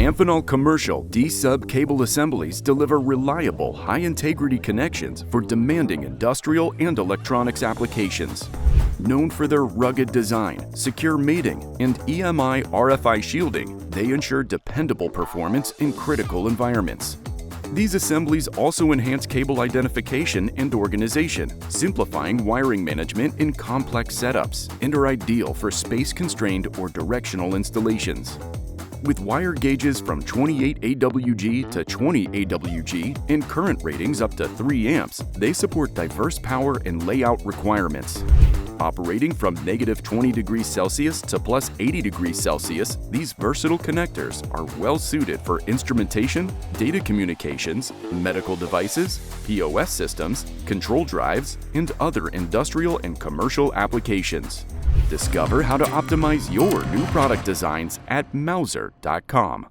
Amphenol commercial D-sub cable assemblies deliver reliable, high-integrity connections for demanding industrial and electronics applications. Known for their rugged design, secure mating, and EMI RFI shielding, they ensure dependable performance in critical environments. These assemblies also enhance cable identification and organization, simplifying wiring management in complex setups, and are ideal for space-constrained or directional installations. With wire gauges from 28 AWG to 20 AWG and current ratings up to 3 amps, they support diverse power and layout requirements. Operating from -20 degrees Celsius to +80 degrees Celsius, these versatile connectors are well suited for instrumentation, data communications, medical devices, POS systems, control drives, and other industrial and commercial applications. Discover how to optimize your new product designs at Mouser.com.